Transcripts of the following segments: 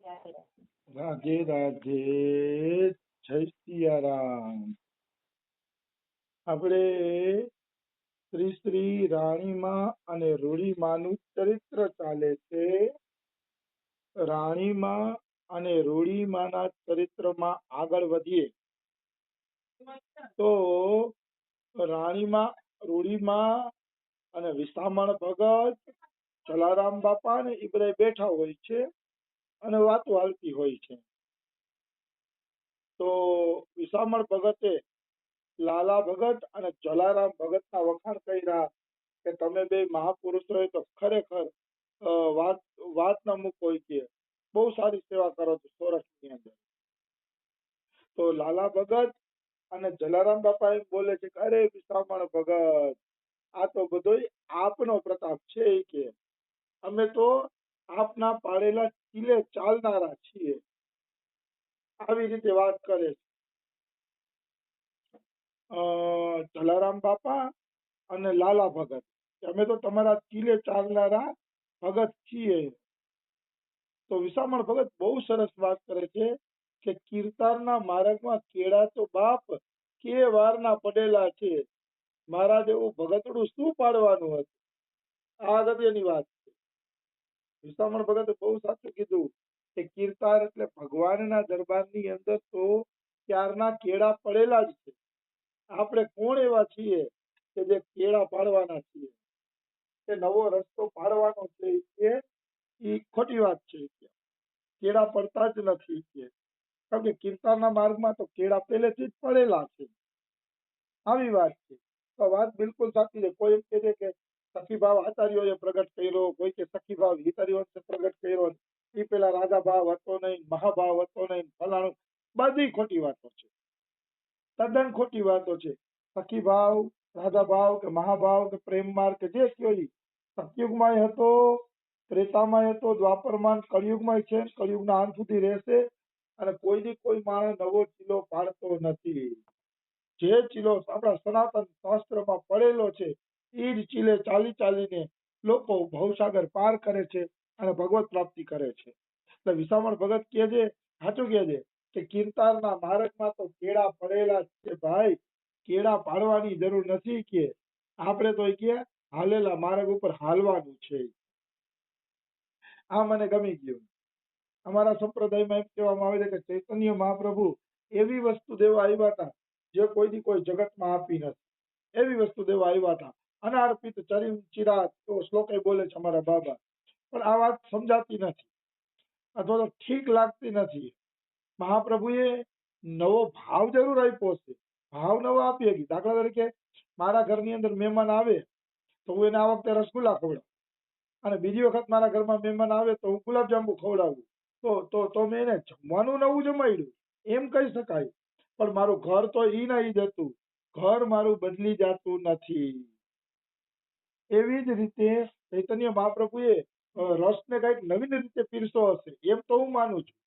રાધે રાધે, જય સિયારામ. આપણે શ્રી શ્રી રાણીમાં અને રૂડીમાનું ચરિત્ર ચાલે છે. રાણીમાં અને રૂડીમાના ચરિત્રમાં આગળ વધીએ તો રાણીમાં, રૂડીમાં અને વિસામણ ભગત, જલારામ બાપા ને એ બધા બેઠા હોય છે અને વાતો હાલતી હોય છે. તો વિસામણ ભગતે લાલા ભગત અને જલારામ ભગતના વખાણ કર્યા કે તમે બે મહાપુરુષોએ તો ખરેખર વાત ન મૂકો કે બહુ સારી સેવા કરો છો સૌરાષ્ટ્રની અંદર. તો લાલા ભગત અને જલારામ બાપા એમ બોલે છે કે અરે વિસામણ ભગત, આ તો બધોય આપનો પ્રતાપ છે કે અમે તો આપના પાડેલા ચીલે ચાલનારા છીએ. આવી રીતે વાત કરે છે જલારામ બાપા અને લાલા ભગત, અમે તો તમારા ચીલે ચાલનારા ભગત છીએ. તો વિસામણ ભગત બહુ સરસ વાત કરે છે કે કીર્તારના માર્ગમાં કેળા તો બાપ કે વારના પડેલા છે, મારા જેવું ભગતડું શું પાડવાનું હતું. આ અગત્યની વાત છે. વિસામણ ભગતે બહુ સાચું કીધું કે કીર્તાર એટલે ભગવાનના દરબારની અંદર તો ક્યારના કેળા પડેલા જ છે. આપણે કોણ એવા છીએ કે જે કેળા પાડવાના છીએ, કે નવો રસ્તો પાડવાનો છે એ ખોટી વાત છે. કેળા પડતા જ નથી કે કારણ કે કીર્તનના માર્ગમાં તો કેળા પહેલેથી જ પડેલા છે. આવી વાત છે. તો વાત બિલકુલ સાચી છે. કોઈ એમ કહે છે કે સખીભાવ આચાર્યોએ પ્રગટ કર્યો, કોઈ કે સખીભાવ હિતરીવંશે પ્રગટ કર્યો, એ પેલા રાજા ભાવ હતો નહીં, મહાભાવ હતો નહીં, ફલાણું, બધી ખોટી વાતો છે, તદ્દન ખોટી વાતો છે. સખીભાવ, રાધાભાવ કે મહાભાવ કે પ્રેમ માર્ગ કે જે કયો ઈ સતયુગમાં હતો, ત્રેતામાં હતો, દ્વાપરમાં, કળિયુગમાં છે, કળિયુગના અંત સુધી રહેશે. અને કોઈની કોઈ માણસ નવો ચીલો પાડતો નથી. જે ચીલો આપણા સનાતન શાસ્ત્રમાં પડેલો છે એ જ ચીલે ચાલી ચાલીને લોકો ભવસાગર પાર કરે છે અને ભગવત પ્રાપ્તિ કરે છે. એટલે વિસામણ ભગત કહે છે, સાચું કહે છે કે કીર્તારના માર્ગમાં તો કેળા પડેલા છે ભાઈ, કેળા પાડવાની જરૂર નથી કે આપણે તો કે હાલેલા માર્ગ ઉપર હાલવાનું છે. આ મને ગમી ગયું. અમારા સંપ્રદાયમાં એમ કહેવામાં આવે છે કે ચૈતન્ય મહાપ્રભુ એવી વસ્તુ દેવા આવ્યા હતા જે કોઈની કોઈ જગતમાં આપી નથી. એવી વસ્તુ દેવા આવ્યા હતા. અનાર્પિત ચરિમ ચિરાગ એવો શ્લોક બોલે છે અમારા બાબા. પણ આ વાત સમજાતી નથી અથવા તો ઠીક લાગતી નથી. મહાપ્રભુએ નવો ભાવ જરૂર આપ્યો છે, ભાવ નવો આપી હતી. દાખલા તરીકે મારા ઘરની અંદર મહેમાન આવે તો હું એને આ વખતે રસગુલ્લા ખવડાવું, અને બીજી વખત મારા ઘરમાં મહેમાન આવે તો હું ગુલાબજાંબુ ખવડાવું. તો મેં એને જમવાનું નવું જમાડ્યું એમ કહી શકાય. પણ મારું ઘર તો ઈ ના ઈ જ હતું. ઘર મારું બદલી જતું નથી. એવી જ રીતે ચૈતન્ય મહાપ્રભુએ રસને કઈક નવીન રીતે પીરસો હશે એમ તો હું માનું છું.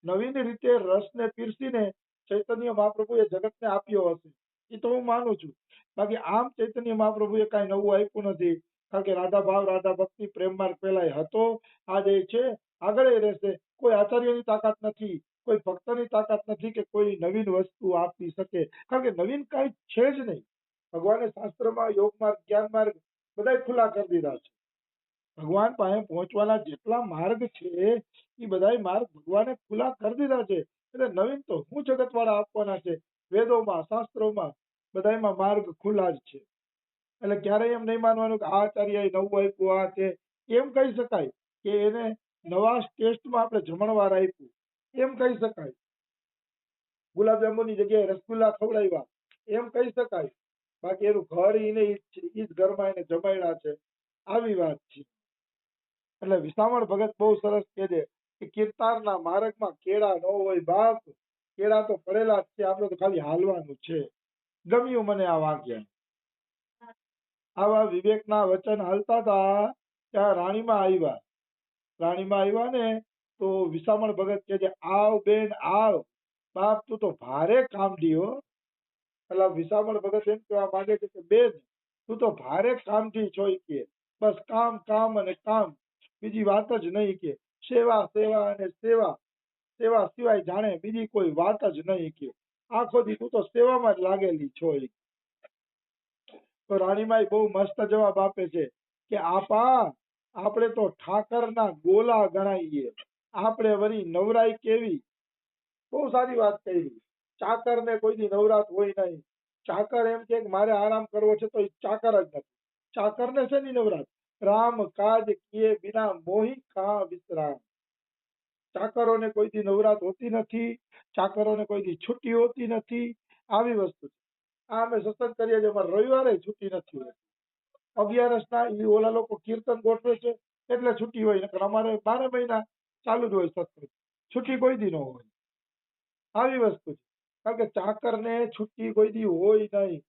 નવીન રીતે રસને પીરસીને ચૈતન્ય મહાપ્રભુએ જગતને આપ્યો હશે એ તો હું માનું છું. બાકી આમ ચૈતન્ય મહાપ્રભુએ કઈ નવું આપ્યું નથી. કારણ કે રાધા ભાવ, રાધા ભક્તિ, પ્રેમ માર્ગ પેલા હતો, આજે છે, આગળ રહેશે. કોઈ આચાર્યની તાકાત નથી, કોઈ ભક્તની તાકાત નથી કે કોઈ નવીન વસ્તુ આપી શકે. કારણ કે નવીન કઈ છે જ નહીં. ભગવાને શાસ્ત્રમાં યોગ માર્ગ, જ્ઞાન માર્ગ બધા ખુલ્લા કરી દીધા છે. ભગવાન પાસે પહોંચવાના જેટલા માર્ગ છે એ બધા માર્ગ ભગવાને ખુલ્લા કરી દીધા છે. એટલે નવીન તો હું જગતવાળા આપવાના છે. વેદોમાં, શાસ્ત્રોમાં બધામાં માર્ગ ખુલ્લા જ છે. એટલે ક્યારેય એમ નહીં માનવાનું કે આચાર્યએ નવું આપ્યું આ છે. એમ કહી શકાય કે એને નવા ટેસ્ટમાં આપણે જમણવાર આપ્યું એમ કહી શકાય. ગુલાબજાંબુની જગ્યાએ રસગુલ્લા ખવડાવ્યા એમ કહી શકાય. બાકી એનું ઘર એને ઈ જ ઘરમાં એને જમાડ્યા છે. આવી વાત છે. એટલે વિસામણ ભગત બહુ સરસ કહે છે કે કીર્તારના માર્ગમાં કેળા ન હોય બાપ, કેળા તો પડેલા જ છે, આપણે તો ખાલી હાલવાનું છે. ગમ્યું મને આ વાક્ય. આવા વિવેકના વચન હાલતા હતા ત્યાં રાણીમાં આવ્યા. રાણીમાં આવ્યા ને તો વિસામણ ભગત કહે છે, આવ બેન આવ, બાપ તું તો ભારે કામડી હો. એટલે વિસામણ ભગત એમ કહેવા માંગે છે કે બેન તું તો ભારે કામડી છો કે બસ કામ કામ અને કામ, બીજી વાત જ નહીં કે સેવા સેવા અને સેવા. સેવા સિવાય જાણે બીજી કોઈ વાત જ નહીં કે આખો દી તું તો સેવામાં જ લાગેલી છો. તો રાણીમાઈ બહુ મસ્ત જવાબ આપે છે કે આપા આપણે તો ઠાકરના ગોલા ગણાઈએ, આપણે વળી નવરાઈ કેવી. બહુ સારી વાત કરી. ચાકરને કોઈ દી નવરાત હોય નહીં. ચાકર એમ કે મારે આરામ કરવો છે તો એ ચાકર જ નથી. ચાકરને છે ની નવરાત. રામ કાજ કિए बिना मोही कहाँ विश्राम. ચાકરોને કોઈ દી નવરાત હોતી નથી, ચાકરોને કોઈ દી છુટ્ટી હોતી નથી. આવી વસ્તુ છે. આ અમે સત્સંગ કરીએ છીએ, અમારે રવિવારે છુટ્ટી નથી હોતી. 11 ઈ ઓલા લોકો કીર્તન ગોઠવે છે એટલે છુટ્ટી હોય, નકર અમારે 12 મહિના ચાલુ જ હોય સત્સંગ, છુટ્ટી કોઈ દી ન હોય. આવી વસ્તુ છે. કારણ કે ચાકરને છુટ્ટી કોઈ દી હોય નહીં.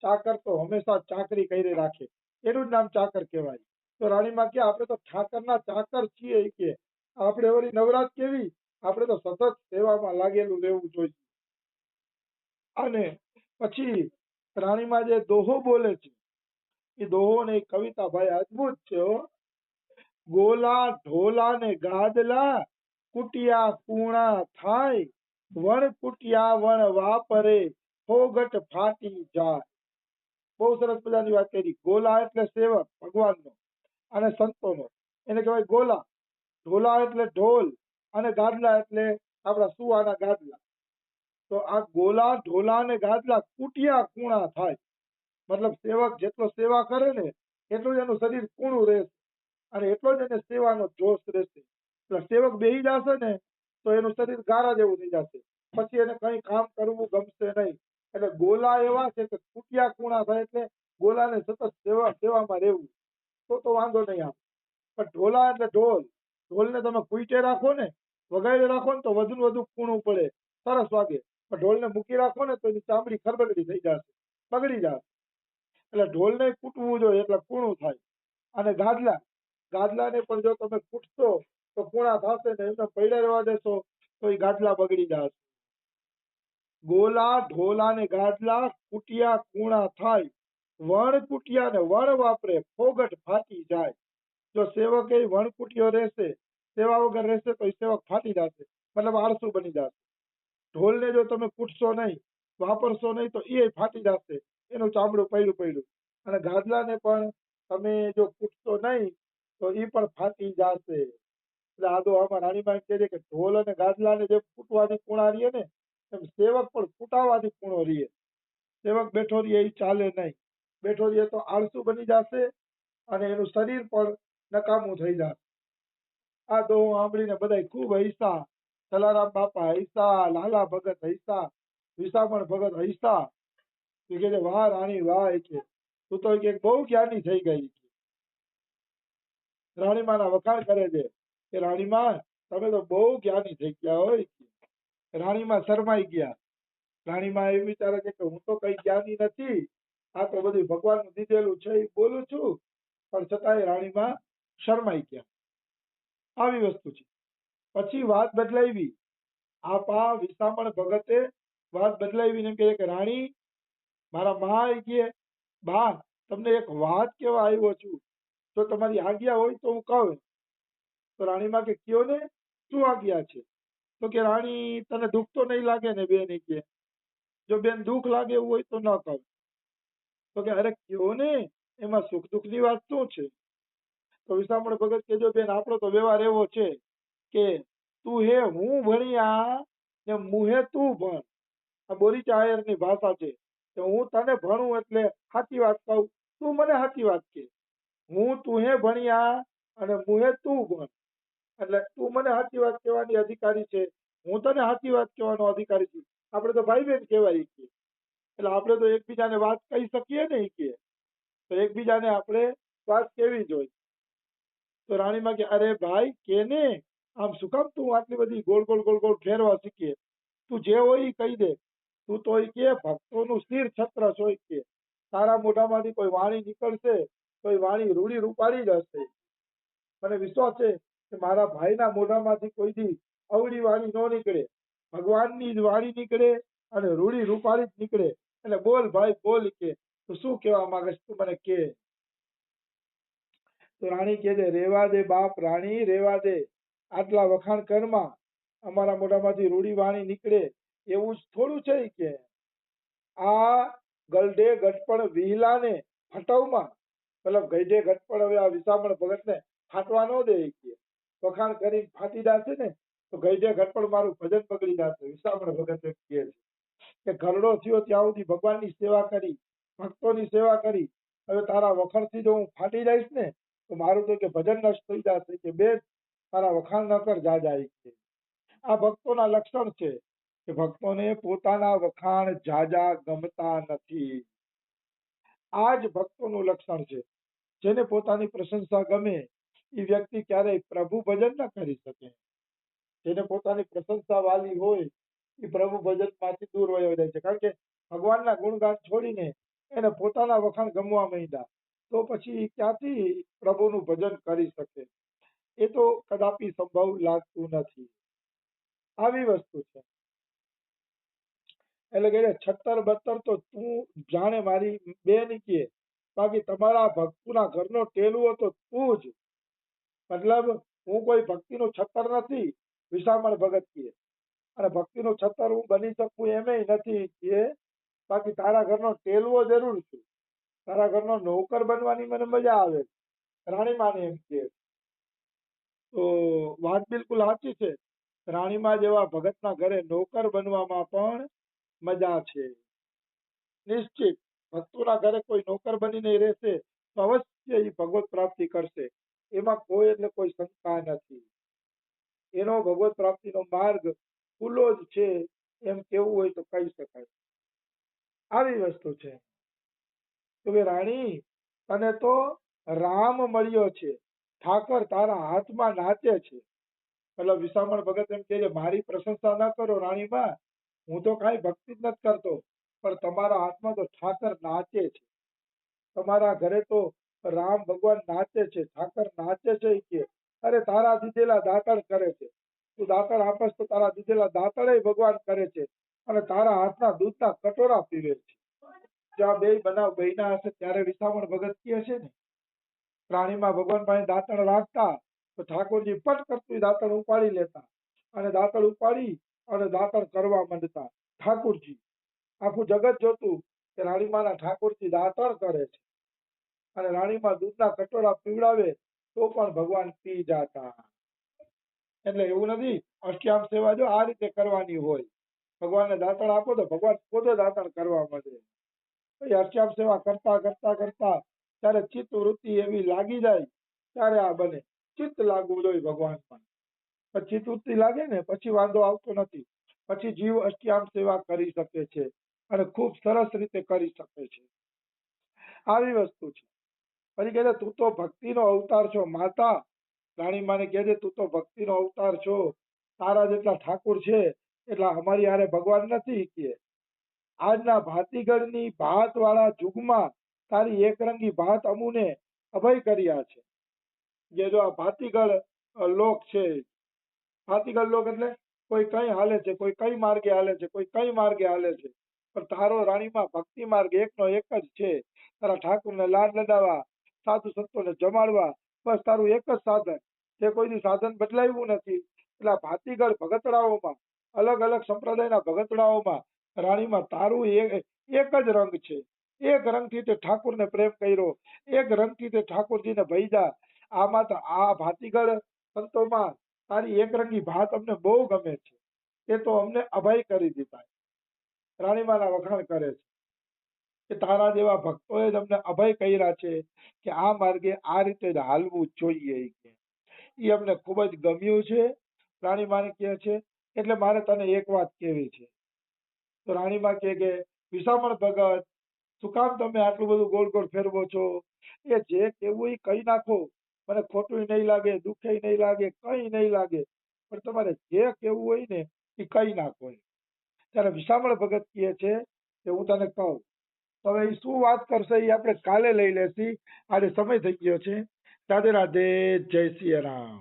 ચાકર તો હંમેશા ચાકરી કરી રાખે, એનું જ નામ ચાકર કહેવાય. તો રાણીમાં કે આપણે તો ઠાકરના ચાકર છીએ કે આપણે વળી નવરાત કેવી, આપણે તો સતત સેવામાં લાગેલું રહેવું જોઈએ. અને પછી રાણીમાં જે દોહો બોલે છે એ દોહો ને કવિતા ભાઈ અદભુત છે હો. ગોલા ઢોલા ને ગાદલા કુટિયા કુણા થાય, વણ કુટિયા વણ વાપરે ફોગટ ફાટી જાય. બહુ સરસ મજાની વાત કરી. ગોલા એટલે સેવક ભગવાનનો અને સંતોનો, એને કહેવાય ગોલા. ઢોલા એટલે ઢોલ અને ગાદલા એટલે આપણા સુવાના ગાદલા. તો આ ગોલા ઢોલા અને ગાદલા કુટિયા કુણા થાય, મતલબ સેવક જેટલો સેવા કરે ને એટલું જ એનું શરીર કૂણું રહેશે અને એટલો જ એને સેવાનો જોશ રહેશે. એટલે સેવક બેહી જશે ને તો એનું શરીર ગારા જેવું થઈ જશે, પછી એને કઈ કામ કરવું ગમશે નહીં. એટલે ગોલા એવા છે કે કુટિયા કુણા થાય, એટલે ગોલાને સતત સેવામાં રહેવું તો વાંધો નહીં આવે. પણ ઢોલા એટલે ઢોલ. ઢોલને તમે કુઈટે રાખો ને, વગાડે રાખો ને તો વધુ ને વધુ કૂણું પડે, સરસ વાગે. પણ ઢોલને મૂકી રાખો ને તો એની ચામડી ખરબગડી થઈ જશે, બગડી જશે. એટલે ઢોલને કૂટવું જોઈએ એટલે કૂણું થાય. અને ગાદલાને પણ જો તમે કૂટશો તો કૂણા થશે ને, એમને પડ્યા રહેવા દેશો તો એ ગાદલા બગડી જશે. ગોલા ઢોલા ને ગાદલા કુટિયા કૂણા થાય, વણ કુટિયા ને વણ વાપરે ફોગટ ફાટી જાય. જો સેવક એ વણકુટિયો રહેશે, સેવા વગર રહેશે તો એ સેવક ફાટી જશે, મતલબ આળસુ બની જશે. ઢોલને જો તમે કૂટશો નહીં, વાપરશો નહીં તો એ ફાટી જશે, એનું ચામડું પડ્યું પડ્યું. અને ગાદલાને પણ તમે જો કૂટશો નહીં તો એ પણ ફાટી જશે. એટલે આ તો આમાં રાણીબાઈ કહે છે કે ઢોલ અને ગાદલાને જે કૂટવાથી કૂણા રહીએ ને, એમ સેવક પણ કૂટાવાથી કૂણો રહીએ. સેવક બેઠો રહીએ એ ચાલે નહીં. બેઠો રહીએ તો આળસુ બની જશે અને એનું શરીર પણ નકામું થઈ જાય. આ તો સાંભળીને બધા ખૂબ હૈસા. જલારામ બાપા હૈસા, લાલા ભગત હૈસા, વિસામણ ભગત હૈસા. કે છે વાહ રાણી વાહ, કે તું તો કે બહુ જ્ઞાની થઈ ગઈ. રાણીમાના વખાણ કરે છે કે રાણીમા તમે તો બહુ જ્ઞાની થઈ ગયા હોય. રાણીમાં શરમાઈ ગયા. રાણીમાં એવું વિચારે છે કે હું તો કઈ જ્ઞાની નથી, આ તો બધું ભગવાનનું દીધેલું છે એ બોલું છું. પણ છતાંય રાણીમાં શરમાઈ ગયા. આવી વસ્તુ છે. પછી વાત બદલાવી. આપા વિસામણ ભગતે વાત બદલાવી એમ કહે કે રાણી મારા મા કે બા તમને એક વાત કેવા આવ્યો છું, જો તમારી આજ્ઞા હોય તો હું કહું. તો રાણીમાં કે કયો ને, શું આજ્ઞા છે? તો કે રાણી તને દુઃખ તો નહીં લાગે ને બેન? કે જો બેન દુઃખ લાગે એવું હોય તો ન કહું. તો કે અરે કયો ને, એમાં સુખ દુઃખ ની વાત શું છે? તો વિસામણ ભગત કે જો બેન આપણો તો વ્યવહાર એવો છે કે તું હે હું ભણ્યા ને મુહે તું ભણ. આ બોરીચા આયરની ભાષા છે કે હું તને ભણું એટલે સાચી વાત કહું, તું મને સાચી વાત કે. હું તું હે ભણ્યા અને મુહે તું ભણ, એટલે તું મને સાચી વાત કહેવાની અધિકારી છે, હું તને સાચી વાત કહેવાનો અધિકારી છું. આપણે તો ભાઈ બહેન કહેવાય કે, એટલે આપણે તો એકબીજાને વાત કહી શકીએ ને કે, તો એકબીજાને આપણે વાત કેવી જોઈએ. તો રાણીમાં કે અરે ભાઈ કે ને, આમ શું કામ તું આટલી બધી ગોળ ગોળ ગોળ ગોળ ફેરવા શીખીએ? તું જે હોય એ કહી દે. તું તો કે ભક્તોનું સ્થિર છત્ર છો કે તારા મોઢામાંથી કોઈ વાણી નીકળશે તો એ વાણી રૂડી રૂપાળી જ હશે. મને વિશ્વાસ છે કે મારા ભાઈના મોઢામાંથી કોઈ દી અવળી વાણી ન નીકળે, ભગવાનની જ વાણી નીકળે અને રૂડી રૂપાળી જ નીકળે. એટલે બોલ ભાઈ બોલ કે તું શું કહેવા માંગે તું મને કે. તો રાણી કહે છે રેવા દે બાપ રાણી રેવા દે, આટલા વખાણ કરમાં. અમારા મોઢામાંથી રૂડી વાણી નીકળે એવું જ થોડું છે કે આ ગલડે ગટપણ વિહલાને ફટવમાં મતલબ ગઈડે ગટપણ હવે આ વિસામણ ભગતને ફાટવા ન દે કે વખાણ કરીને ફાટી જાશે ને તો ગઈડે ગટપણ મારું ભજન બગડી જશે. વિસામણ ભગત એમ કહે છે કે ઘરડો થયો ત્યાં સુધી ભગવાનની સેવા કરી, ભક્તોની સેવા કરી, હવે તારા વખાણથી જો હું ફાટી જઈશ ને તો મારું તો કે ભજન નષ્ટ થઈ જશે કે બેન તારા વખાણ ન કર જા જાય છે. આ ભક્તોના લક્ષણ છે કે ભક્તોને પોતાના વખાણ જાજા ગમતા નથી. આ જ ભક્તોનું લક્ષણ છે. જેને પોતાની પ્રશંસા ગમે એ વ્યક્તિ ક્યારેય પ્રભુ ભજન ન કરી શકે. જેને પોતાની પ્રશંસા વાલી હોય એ પ્રભુ ભજનમાંથી દૂર વયો જાય છે. કારણ કે ભગવાનના ગુણગાન છોડીને એને પોતાના વખાણ ગમવા માંડ્યા તો પછી ક્યાંથી પ્રભુનું ભજન કરી શકે? એ તો કદાપી સંભવ લાગતું નથી. આવી વસ્તુ છે. એટલે કે છત્તર બત્તર તો તું જાણે મારી બેન કે બાકી તમારા ભક્તોના ઘરનો ટેલુઓ તો તું જ. મતલબ હું કોઈ ભક્તિનો છત્તર નથી, વિસામણ ભગત કહે, અને ભક્તિનો છત્તર હું બની શકું એમેય નથી કે બાકી તારા ઘરનો ટેલવો જરૂર છું. તારા ઘરનો નોકર બનવાની મને મજા આવે. રાણીમાને એમ કહે. તો વાત બિલકુલ સાચી છે. રાણીમા જેવા ભગતના ઘરે નોકર બનવામાં પણ મજા છે. નિશ્ચિત ભક્તોના ઘરે કોઈ નોકર બનીને રહેશે તો અવશ્ય એ ભગવત પ્રાપ્તિ કરશે. એમાં કોઈ એટલે કોઈ શંકા નથી. એનો ભગવત પ્રાપ્તિનો માર્ગ ખુલ્લો જ છે એમ કેવું હોય તો કહી શકાય. આવી વસ્તુ છે. તો કે રાણી તને તો રામ મળ્યો છે, ઠાકર તારા હાથમાં નાચે છે. મતલબ વિસામણ ભગત એમ કહે છે મારી પ્રશંસા ન કરો રાણીમાં, હું તો કાંઈ ભક્તિ જ નથી કરતો પણ તમારા હાથમાં તો ઠાકર નાચે છે. તમારા ઘરે તો રામ ભગવાન નાચે છે, ઠાકર નાચે છે કે અરે તારા દીધેલા દાતણ કરે છે. તું દાતણ આપસ તો તારા દીધેલા દાતણે ભગવાન કરે છે અને તારા હાથના દૂધના કટોરા પીવે છે. જ્યાં બે બનાવ બન્યા હશે ત્યારે વિસામણ ભગત કહે છે ને રાણીમાં ભગવાન પાસે દાંતણ રાખતા તો ઠાકોરજી પટ કરતું દાંતણ ઉપાડી લેતા અને દાંતણ ઉપાડી અને દાંતણ કરવા માંડતા. ઠાકોરજી આખું જગત જોતું કે રાણીમાના ઠાકોરજી દાંતણ કરે છે અને રાણીમાં દૂધના કટોરા પીવડાવે તો પણ ભગવાન પી જાતા. એટલે એવું નથી અષ્ટયામ સેવા જો આ રીતે કરવાની હોય. ભગવાનને દાંતણ આપો તો ભગવાન પોતે દાંતણ કરવા માંડે. અષ્ટયામ સેવા કરતા કરતા કરતા ત્યારે ચિત્ત વૃત્તિ એવી લાગી જાય ત્યારે આ બને. ચિત્ત લાગવું જોઈએ ભગવાનમાં. પછી ચિત્ત વૃત્તિ લાગે ને પછી વાંધો આવતો નથી. પછી જીવ અષ્ટયામ સેવા કરી શકે છે અને ખૂબ સરસ રીતે કરી શકે છે. આવી વસ્તુ છે. પછી કહે તું તો ભક્તિનો અવતાર છો માતા. રાણીમાને કહે છે તું તો ભક્તિનો અવતાર છો, તારા જેટલા ઠાકોર છે એટલા અમારી હારે ભગવાન નથી કે આજના ભાતીગળની ભાત વાળા યુગમાં તારી એકરંગી ભાત અમુને અભય કર્યા છે. જે જો આ ભાતીગળ લોક છે, ભાતીગળ લોક એટલે કોઈ કઈ હાલે છે, કોઈ કઈ માર્ગે હાલે છે, કોઈ કઈ માર્ગે હાલે છે, પણ તારો રાણીમાં ભક્તિ માર્ગ એકનો એક જ છે. તારા ઠાકોરને લાડ લડાવવા, સાધુ સંતોને જમાડવા, બસ તારું એક જ સાધન. તે કોઈ સાધન બદલાવ્યું નથી. એટલે ભાતીગળ ભગતડાઓમાં અલગ અલગ સંપ્રદાયના ભગતડાઓમાં રાણીમાં તારું એક જ રંગ છે. એક રંગથી તે ઠાકોરને પ્રેમ કર્યો, એક રંગથી તે ઠાકોરજીને ભૈજા. આમાં તો આ ભાતીગળ સંતોમાં તારી એક રંગી ભાત અમને બહુ ગમે છે. તે તો અમને અભય કરી દીધા. રાણીમાના વખાણ કરે છે કે તારા જેવા ભક્તોએ જ અમને અભય કર્યા છે કે આ માર્ગે આ રીતે જ હાલવું જોઈએ. એ અમને ખૂબ જ ગમ્યું છે. રાણીમાને કહે છે એટલે મારે તને એક વાત કહેવી છે. તો રાણીમાં કહે કે વિસામણ ભગત શું કામ તમે આટલું બધું ગોળ ગોળ ફેરવો છો? એ જે કેવું એ કહી નાખો, મને ખોટું નહીં લાગે, દુઃખે નહીં લાગે, કઈ નહીં લાગે, પણ તમારે જે કેવું હોય ને એ કહી નાખો. ત્યારે વિસામણ ભગત કહે છે કે હું તને કહું. હવે એ શું વાત કરશે એ આપણે કાલે લઈ લેશી. આજે સમય થઈ ગયો છે. રાધે રાધે, જય સિયા રામ.